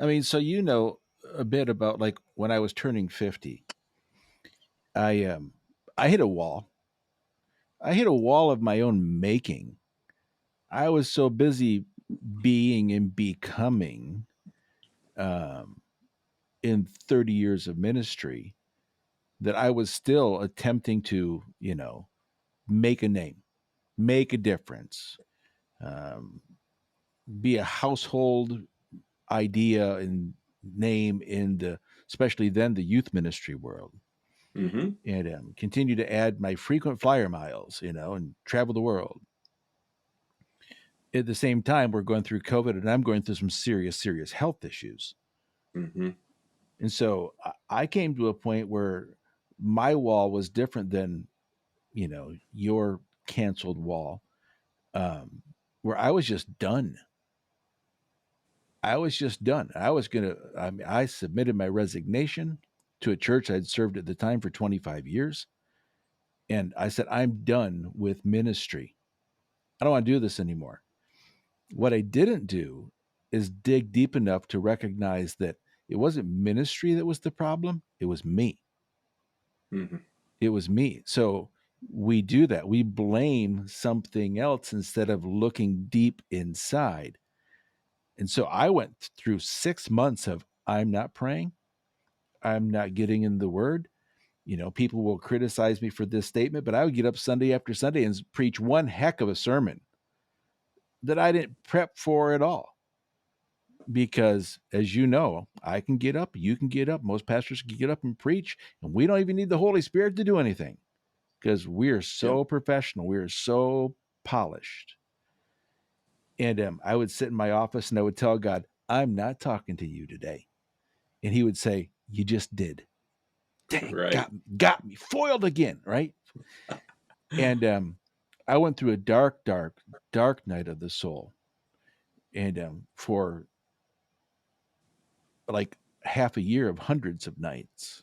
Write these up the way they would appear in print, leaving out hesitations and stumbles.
I mean, so you know a bit about like when I was turning 50, I hit a wall. I hit a wall of my own making. I was so busy being and becoming um, in 30 years of ministry that I was still attempting to, make a name, make a difference, um, be a household idea and name in the, especially then, the youth ministry world, Hmm. and continue to add my frequent flyer miles, and travel the world. At the same time, we're going through COVID, and I'm going through some serious, serious health issues. Hmm. And so I came to a point where my wall was different than, your canceled wall, um, where I was just done. I was just done. I mean, I submitted my resignation to a church I'd served at the time for 25 years. And I said, I'm done with ministry. I don't want to do this anymore. What I didn't do is dig deep enough to recognize that it wasn't ministry that was the problem, it was me. Hmm. It was me. So we do that. We blame something else instead of looking deep inside. And so I went through 6 months of I'm not praying, I'm not getting in the word. People will criticize me for this statement, but I would get up Sunday after Sunday and preach one heck of a sermon that I didn't prep for at all. Because as you know, I can get up, you can get up, most pastors can get up and preach, and we don't even need the Holy Spirit to do anything because we're Yeah. so professional, we're so polished. And I would sit in my office and I would tell God, I'm not talking to you today. And he would say, you just did. Dang, Right. got me foiled again, right? And I went through a dark, dark, dark night of the soul, and for like half a year of hundreds of nights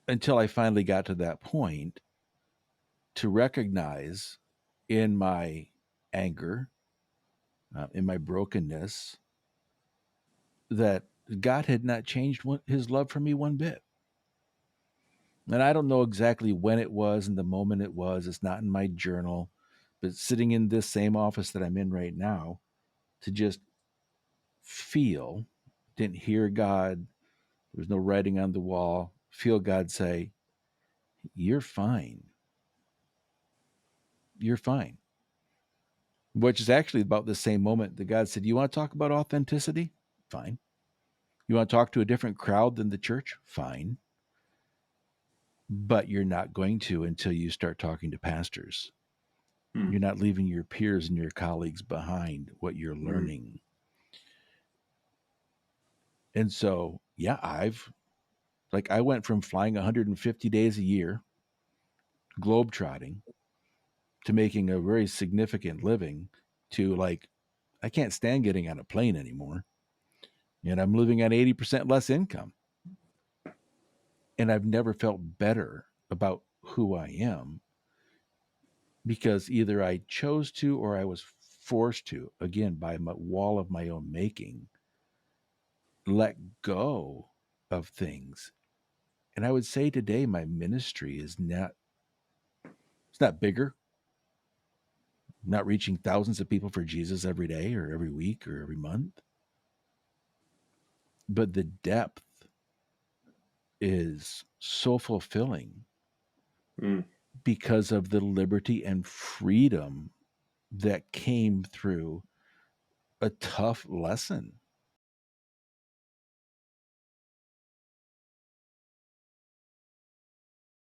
until I finally got to that point to recognize in my anger, in my brokenness, that God had not changed his love for me one bit. And I don't know exactly when it was and the moment it was. It's not in my journal, but sitting in this same office that I'm in right now, to just feel, didn't hear God, there was no writing on the wall, feel God say, you're fine. You're fine. Which is actually about the same moment that God said, you want to talk about authenticity? Fine. You want to talk to a different crowd than the church? Fine. But you're not going to until you start talking to pastors. Hmm. You're not leaving your peers and your colleagues behind what you're Hmm. learning. And so, yeah, I went from flying 150 days a year, globetrotting, to making a very significant living, to like, I can't stand getting on a plane anymore. And I'm living on 80% less income. And I've never felt better about who I am because either I chose to or I was forced to, again, by my wall of my own making, let go of things. And I would say today my ministry is not, it's not bigger, not reaching thousands of people for Jesus every day or every week or every month, but the depth is so fulfilling Hmm. because of the liberty and freedom that came through a tough lesson.